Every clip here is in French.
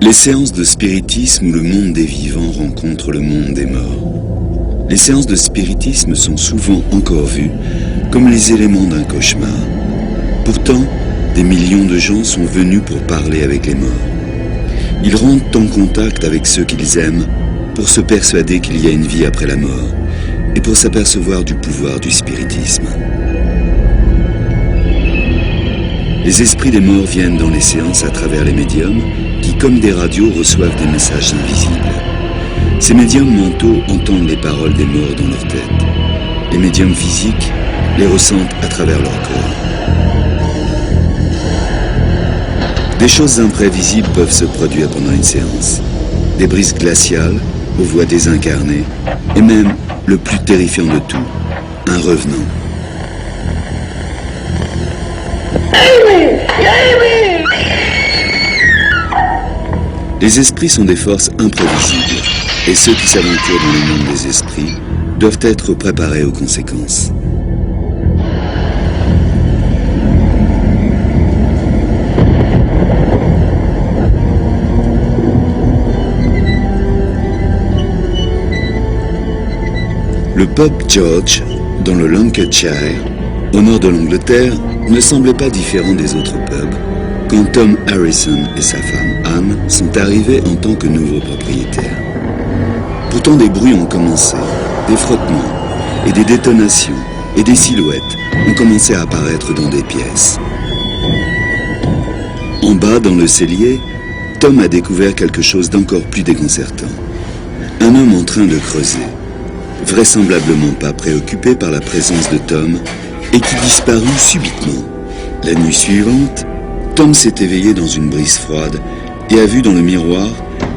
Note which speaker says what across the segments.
Speaker 1: Les séances de spiritisme où le monde des vivants rencontre le monde des morts. Les séances de spiritisme sont souvent encore vues comme les éléments d'un cauchemar. Pourtant, des millions de gens sont venus pour parler avec les morts. Ils rentrent en contact avec ceux qu'ils aiment pour se persuader qu'il y a une vie après la mort et pour s'apercevoir du pouvoir du spiritisme. Les esprits des morts viennent dans les séances à travers les médiums qui, comme des radios, reçoivent des messages invisibles. Ces médiums mentaux entendent les paroles des morts dans leur tête. Les médiums physiques les ressentent à travers leur corps. Des choses imprévisibles peuvent se produire pendant une séance. Des brises glaciales, aux voix désincarnées, et même, le plus terrifiant de tout, un revenant. Les esprits sont des forces imprévisibles, et ceux qui s'aventurent dans le monde des esprits doivent être préparés aux conséquences. Le pub George, dans le Lancashire, au nord de l'Angleterre, ne semblait pas différent des autres pubs quand Tom Harrison et sa femme Anne sont arrivés en tant que nouveaux propriétaires. Pourtant des bruits ont commencé, des frottements et des détonations et des silhouettes ont commencé à apparaître dans des pièces. En bas, dans le cellier, Tom a découvert quelque chose d'encore plus déconcertant. Un homme en train de creuser, vraisemblablement pas préoccupé par la présence de Tom et qui disparut subitement. La nuit suivante, Tom s'est éveillé dans une brise froide et a vu dans le miroir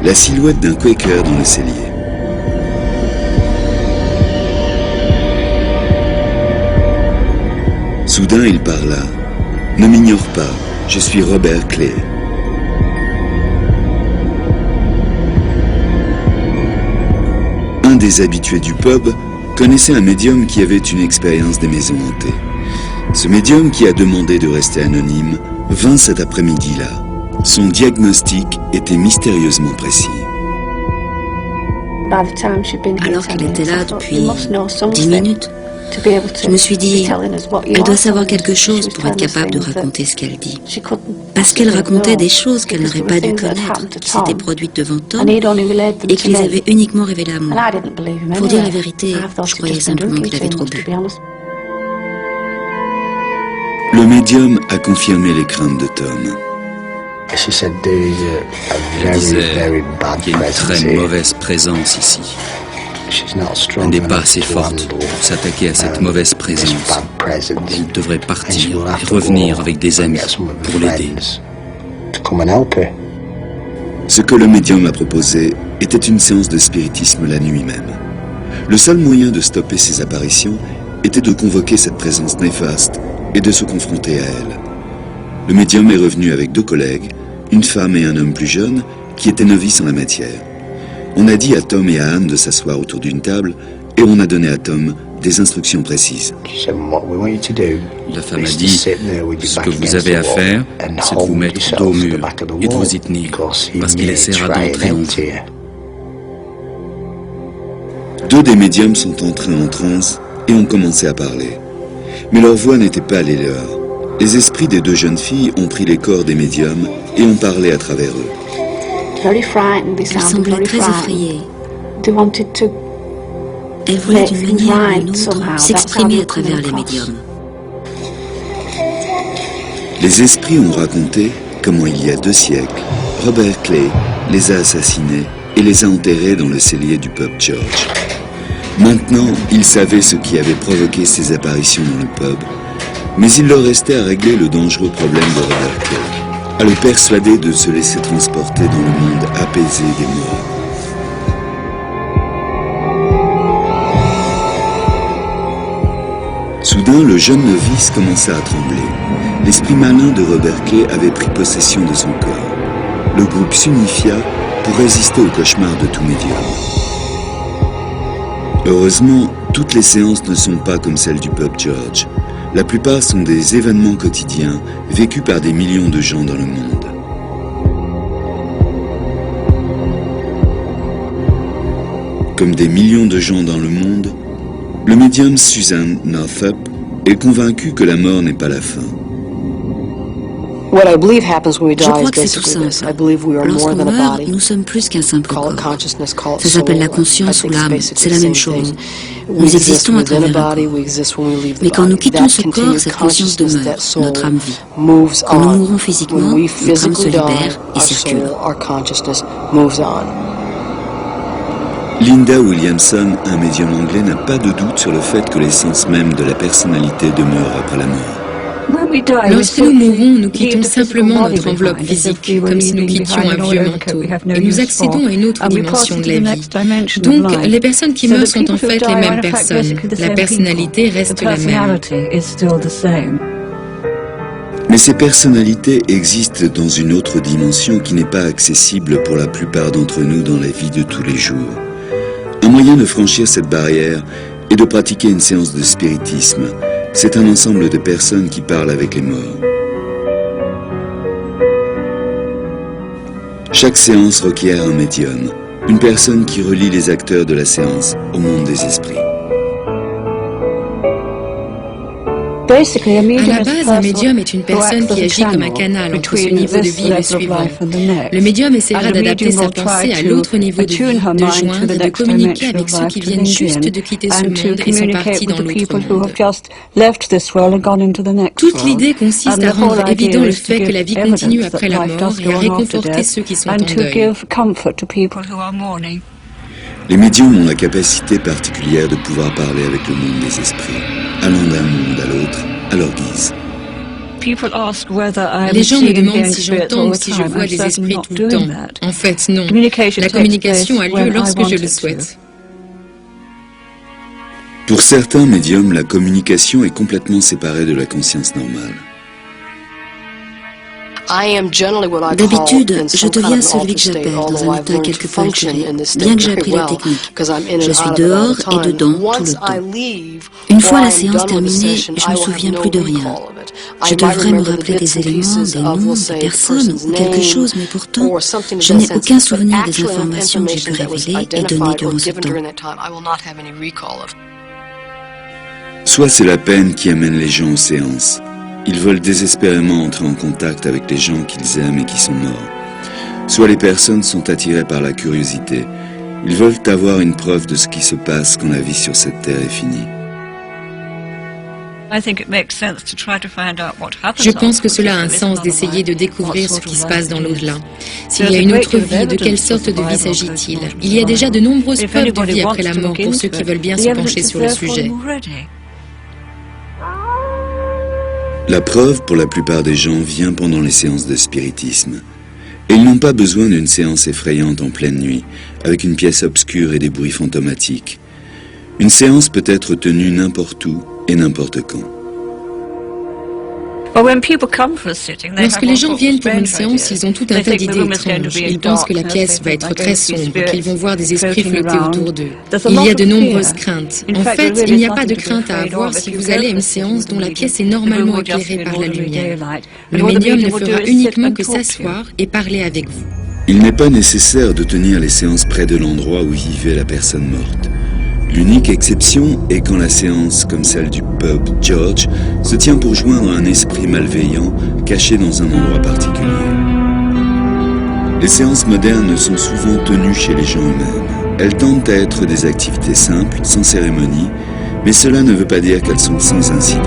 Speaker 1: la silhouette d'un Quaker dans le cellier. Soudain, il parla. « Ne m'ignore pas, je suis Robert Clay. » Un des habitués du pub connaissait un médium qui avait une expérience des maisons hantées. Ce médium qui a demandé de rester anonyme vint cet après-midi-là. Son diagnostic était mystérieusement précis.
Speaker 2: Alors qu'elle était là depuis 10 minutes, je me suis dit, elle doit savoir quelque chose pour être capable de raconter ce qu'elle dit. Parce qu'elle racontait des choses qu'elle n'aurait pas dû connaître, qui s'étaient produites devant Tom et qu'il les avait uniquement révélées à moi. Pour dire la vérité, je croyais simplement qu'il avait trop bu.
Speaker 1: Le médium a confirmé les craintes de Tom.
Speaker 3: Elle disait qu'il y a une très mauvaise présence ici. Elle n'est pas assez forte pour s'attaquer à cette mauvaise présence. Elle devrait partir et revenir avec des amis pour l'aider.
Speaker 1: Ce que le médium a proposé était une séance de spiritisme la nuit même. Le seul moyen de stopper ces apparitions était de convoquer cette présence néfaste et de se confronter à elle. Le médium est revenu avec 2 collègues, une femme et un homme plus jeune, qui étaient novices en la matière. On a dit à Tom et à Anne de s'asseoir autour d'une table et on a donné à Tom des instructions précises.
Speaker 3: La femme a dit, ce que vous avez à faire, c'est de vous mettre dos au mur et de vous y tenir, parce qu'il essaiera d'entrer en vous.
Speaker 1: 2 des médiums sont entrés en transe et ont commencé à parler. Mais leur voix n'était pas les leurs. Les esprits des 2 jeunes filles ont pris les corps des médiums et ont parlé à travers eux.
Speaker 2: Elle semblait très effrayée. Elle voulait d'une manière ou d'une autre s'exprimer à travers les médiums.
Speaker 1: Les esprits ont raconté comment il y a 2 siècles, Robert Clay les a assassinés et les a enterrés dans le cellier du pub George. Maintenant, ils savaient ce qui avait provoqué ces apparitions dans le pub, mais il leur restait à régler le dangereux problème de Robert Clay. à le persuader de se laisser transporter dans le monde apaisé des morts. Soudain, le jeune novice commença à trembler. L'esprit malin de Robert Kay avait pris possession de son corps. Le groupe s'unifia pour résister au cauchemar de tout médium. Heureusement, toutes les séances ne sont pas comme celle du Pub George. La plupart sont des événements quotidiens vécus par des millions de gens dans le monde. Comme des millions de gens dans le monde, le médium Susan Northup est convaincu que la mort n'est pas la fin.
Speaker 2: Je crois que c'est tout simple. Lorsqu'on meurt, nous sommes plus qu'un simple corps. Ça s'appelle la conscience ou l'âme, c'est la même chose. Nous existons à travers un corps. Mais quand nous quittons ce corps, cette conscience demeure, notre âme vit. Quand nous mourons physiquement, notre âme se libère et circule.
Speaker 1: Linda Williamson, un médium anglais, n'a pas de doute sur le fait que l'essence même de la personnalité demeure après la mort.
Speaker 4: Lorsque nous mourons, nous quittons simplement notre enveloppe physique, comme si nous quittions un vieux manteau, et nous accédons à une autre dimension de la vie. Donc, les personnes qui meurent sont en fait les mêmes personnes. La personnalité reste la même.
Speaker 1: Mais ces personnalités existent dans une autre dimension qui n'est pas accessible pour la plupart d'entre nous dans la vie de tous les jours. Un moyen de franchir cette barrière est de pratiquer une séance de spiritisme. C'est un ensemble de personnes qui parlent avec les morts. Chaque séance requiert un médium, une personne qui relie les acteurs de la séance au monde des esprits.
Speaker 4: À la base, un médium est une personne qui agit comme un canal entre ce niveau de vie et le suivant. Le médium essaiera d'adapter sa pensée à l'autre niveau de vie, de joindre et de communiquer avec ceux qui viennent juste de quitter ce monde et sont partis dans l'autre monde. Toute l'idée consiste à rendre évident le fait que la vie continue après la mort et à réconforter ceux qui sont en deuil.
Speaker 1: Les médiums ont la capacité particulière de pouvoir parler avec le monde des esprits, allant d'un monde à l'autre, à leur guise.
Speaker 4: Les gens me demandent si j'entends ou si je vois les esprits tout le temps. En fait, non. La communication a lieu lorsque je le souhaite.
Speaker 1: Pour certains médiums, la communication est complètement séparée de la conscience normale.
Speaker 2: D'habitude, je deviens celui que j'appelle dans un état quelque peu altéré, bien que j'ai appris la technique. Je suis dehors et dedans tout le temps. Une fois la séance terminée, je ne me souviens plus de rien. Je devrais me rappeler des éléments, des noms, des personnes ou quelque chose, mais pourtant, je n'ai aucun souvenir des informations que j'ai pu révéler et donner durant ce temps.
Speaker 1: Soit c'est la peine qui amène les gens aux séances. Ils veulent désespérément entrer en contact avec les gens qu'ils aiment et qui sont morts. Soit les personnes sont attirées par la curiosité. Ils veulent avoir une preuve de ce qui se passe quand la vie sur cette terre est finie.
Speaker 4: Je pense que cela a un sens d'essayer de découvrir ce qui se passe dans l'au-delà. S'il y a une autre vie, de quelle sorte de vie s'agit-il? Il y a déjà de nombreuses preuves de vie après la mort pour ceux qui veulent bien se pencher sur le sujet.
Speaker 1: La preuve, pour la plupart des gens, vient pendant les séances de spiritisme. Et ils n'ont pas besoin d'une séance effrayante en pleine nuit, avec une pièce obscure et des bruits fantomatiques. Une séance peut être tenue n'importe où et n'importe quand.
Speaker 4: Lorsque les gens viennent pour une séance, ils ont tout un tas d'idées étranges. Ils pensent que la pièce va être très sombre, qu'ils vont voir des esprits flotter autour d'eux. Il y a de nombreuses craintes. En fait, il n'y a pas de crainte à avoir si vous allez à une séance dont la pièce est normalement éclairée par la lumière. Le médium ne fera uniquement que s'asseoir et parler avec vous.
Speaker 1: Il n'est pas nécessaire de tenir les séances près de l'endroit où vivait la personne morte. L'unique exception est quand la séance, comme celle du Pub George, se tient pour joindre un esprit malveillant caché dans un endroit particulier. Les séances modernes sont souvent tenues chez les gens eux-mêmes. Elles tendent à être des activités simples, sans cérémonie, mais cela ne veut pas dire qu'elles sont sans incident.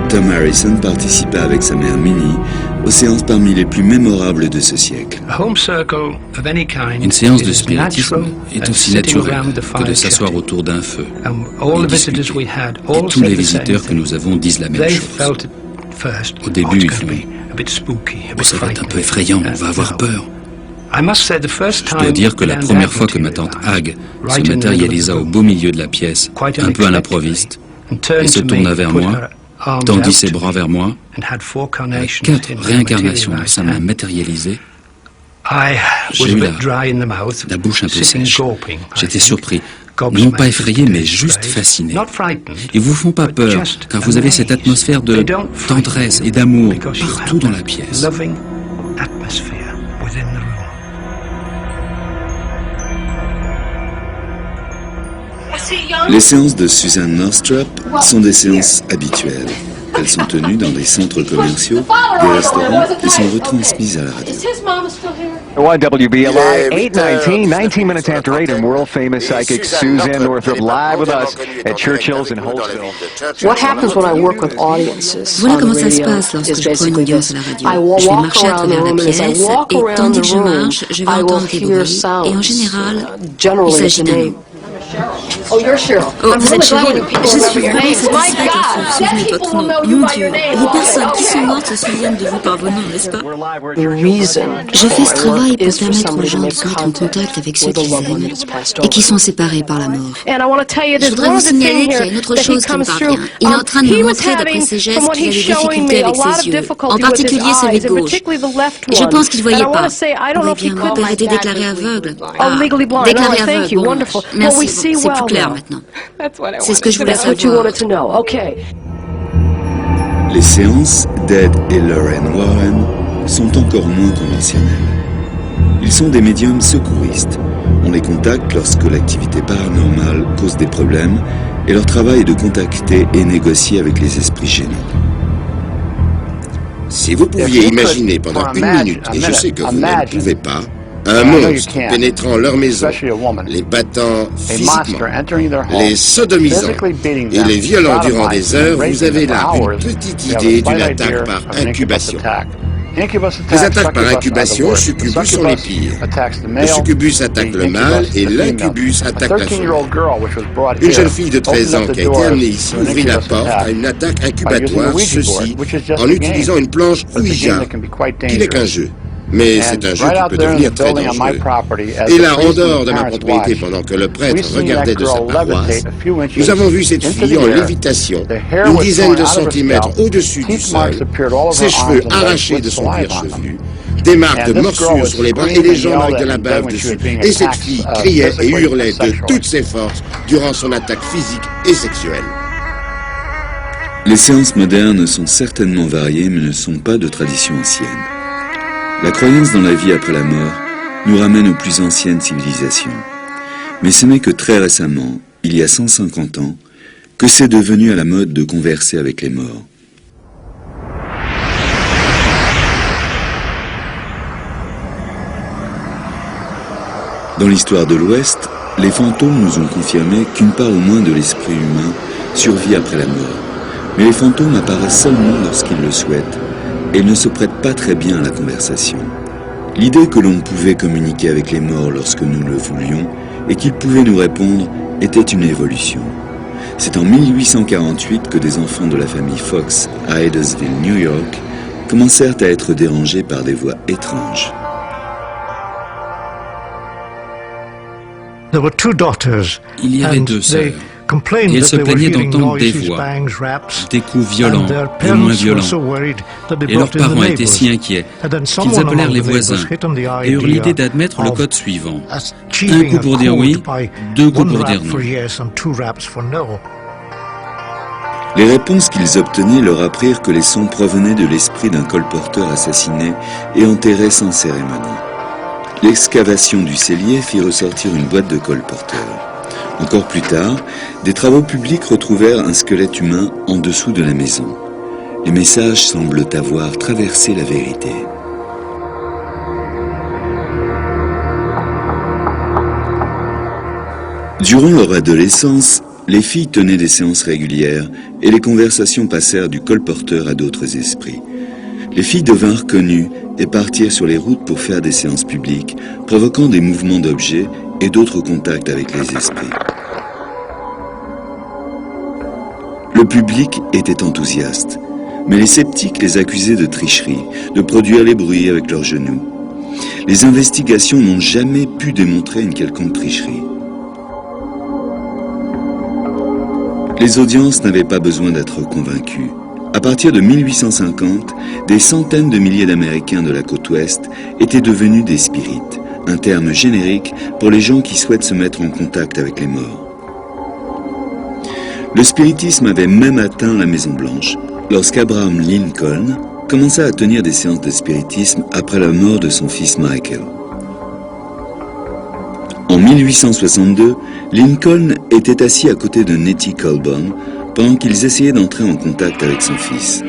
Speaker 1: Tom Harrison participa avec sa mère Minnie aux séances parmi les plus mémorables de ce siècle.
Speaker 3: Une séance de spiritisme est aussi naturelle que de s'asseoir autour d'un feu et discuter. Et tous les visiteurs que nous avons disent la même chose. Au début, ils font Ça va être un peu effrayant, on va avoir peur. Je dois dire que la première fois que ma tante Hag se matérialisa au beau milieu de la pièce, un peu à l'improviste, et se tourna vers moi, tendit ses bras vers moi, avec 4 réincarnations de sa main matérialisée, j'ai eu la bouche un peu sèche. J'étais surpris, non pas effrayé, mais juste fasciné. Ils vous font pas peur, car vous avez cette atmosphère de tendresse et d'amour partout dans la pièce.
Speaker 1: Les séances de Susan Northrup sont des séances habituelles. Elles sont tenues dans des centres commerciaux, des restaurants et sont retransmises à la radio.
Speaker 5: YWBLI 819, 19 minutes after 8, and world-famous psychic Suzanne Northrup live with us at Churchill's in Holtsville.
Speaker 2: What happens when I work with audiences? Voilà comment ça se passe lorsque je prends une audience à la radio. Je vais marcher à travers la pièce et tandis que je marche, je vais entendre des bruits et en général, il s'agit d'un homme. Oh, vous êtes Cheryl. Je suis vraiment satisfaite que vous vous souvenez de votre nom. Mon Dieu, les personnes qui sont mortes se souviennent de vous par vos noms, n'est-ce pas? Je fais ce travail pour permettre aux gens de se mettre en contact avec ceux qu'ils aiment et qui sont séparés par la mort. Je voudrais vous signaler qu'il y a une autre chose qui me parvient. Il est en train de me montrer, d'après ses gestes, qu'il a des difficultés avec ses yeux, en particulier celui de gauche. Et je pense qu'il ne voyait pas. Eh bien, mon père était déclaré aveugle. Ah, déclaré aveugle, bon, merci, c'est plus clair maintenant. C'est ce que je voulais savoir.
Speaker 1: Les séances d'Ed et Lorraine Warren sont encore moins conventionnelles. Ils sont des médiums secouristes. On les contacte lorsque l'activité paranormale cause des problèmes et leur travail est de contacter et négocier avec les esprits gênants.
Speaker 6: Si vous pouviez imaginer pendant 1 minute, et je sais que vous ne le pouvez pas, un monstre pénétrant leur maison, les battant physiquement, les sodomisant et les violant durant des heures, vous avez là une petite idée d'une attaque par incubation. Les attaques par incubation, succubus sont les pires. Le succubus attaque le mâle et l'incubus attaque la femelle. Une jeune fille de 13 ans qui a été amenée ici ouvrit la porte à une attaque incubatoire, ceci, en utilisant une planche Ouija, qui n'est qu'un jeu. Mais c'est un jeu qui peut devenir très dangereux. Et là, en dehors de ma propriété, pendant que le prêtre regardait de sa paroisse, nous avons vu cette fille en lévitation, une dizaine de centimètres au-dessus du sol, ses cheveux arrachés de son cuir chevelu, des marques de morsures sur les bras et les jambes avec de la bave dessus. Et cette fille criait et hurlait de toutes ses forces durant son attaque physique et sexuelle.
Speaker 1: Les séances modernes sont certainement variées, mais ne sont pas de tradition ancienne. La croyance dans la vie après la mort nous ramène aux plus anciennes civilisations. Mais ce n'est que très récemment, il y a 150 ans, que c'est devenu à la mode de converser avec les morts. Dans l'histoire de l'Ouest, les fantômes nous ont confirmé qu'une part au moins de l'esprit humain survit après la mort. Mais les fantômes apparaissent seulement lorsqu'ils le souhaitent, et ils ne se prêtent pas très bien à la conversation. L'idée que l'on pouvait communiquer avec les morts lorsque nous le voulions et qu'ils pouvaient nous répondre était une évolution. C'est en 1848 que des enfants de la famille Fox à Edwardsville, New York, commencèrent à être dérangés par des voix étranges.
Speaker 3: Il y avait 2 sœurs. Et elles se plaignaient d'entendre des voix, des coups violents et moins violents. Et leurs parents étaient si inquiets qu'ils appelèrent les voisins et eurent l'idée d'admettre le code suivant. 1 coup pour dire oui, 2 coups pour dire non.
Speaker 1: Les réponses qu'ils obtenaient leur apprirent que les sons provenaient de l'esprit d'un colporteur assassiné et enterré sans cérémonie. L'excavation du cellier fit ressortir une boîte de colporteur. Encore plus tard, des travaux publics retrouvèrent un squelette humain en dessous de la maison. Les messages semblent avoir traversé la vérité. Durant leur adolescence, les filles tenaient des séances régulières et les conversations passèrent du colporteur à d'autres esprits. Les filles devinrent connues et partirent sur les routes pour faire des séances publiques, provoquant des mouvements d'objets et d'autres contacts avec les esprits. Le public était enthousiaste, Mais les sceptiques les accusaient de tricherie, de produire les bruits avec leurs genoux. Les investigations n'ont jamais pu démontrer une quelconque tricherie. Les audiences n'avaient pas besoin d'être convaincues. À partir de 1850, des centaines de milliers d'Américains de la côte ouest étaient devenus des spirites, un terme générique pour les gens qui souhaitent se mettre en contact avec les morts. Le spiritisme avait même atteint la Maison-Blanche lorsqu'Abraham Lincoln commença à tenir des séances de spiritisme après la mort de son fils Michael. En 1862, Lincoln était assis à côté de Nettie Colburn pendant qu'ils essayaient d'entrer en contact avec son fils.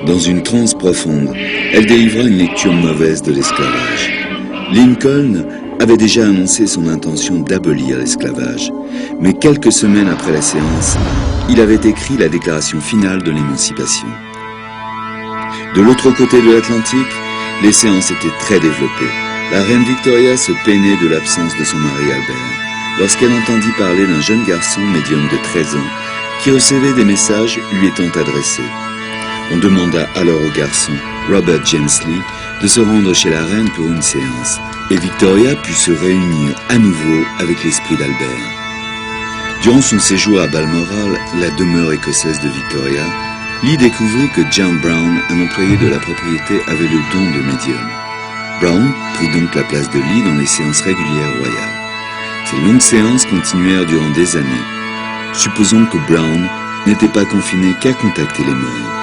Speaker 1: Dans une transe profonde, elle délivra une lecture mauvaise de l'esclavage. Lincoln avait déjà annoncé son intention d'abolir l'esclavage, mais quelques semaines après la séance, il avait écrit la déclaration finale de l'émancipation. De l'autre côté de l'Atlantique, les séances étaient très développées. La reine Victoria se peinait de l'absence de son mari Albert, lorsqu'elle entendit parler d'un jeune garçon médium de 13 ans qui recevait des messages lui étant adressés. On demanda alors au garçon, Robert James Lee, de se rendre chez la reine pour une séance, et Victoria put se réunir à nouveau avec l'esprit d'Albert. Durant son séjour à Balmoral, la demeure écossaise de Victoria, Lee découvrit que John Brown, un employé de la propriété, avait le don de médium. Brown prit donc la place de Lee dans les séances régulières royales. Ces longues séances continuèrent durant des années. Supposons que Brown n'était pas confiné qu'à contacter les morts.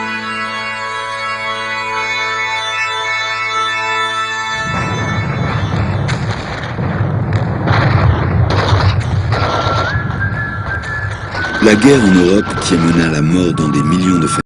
Speaker 1: La guerre en Europe qui amena la mort dans des millions de familles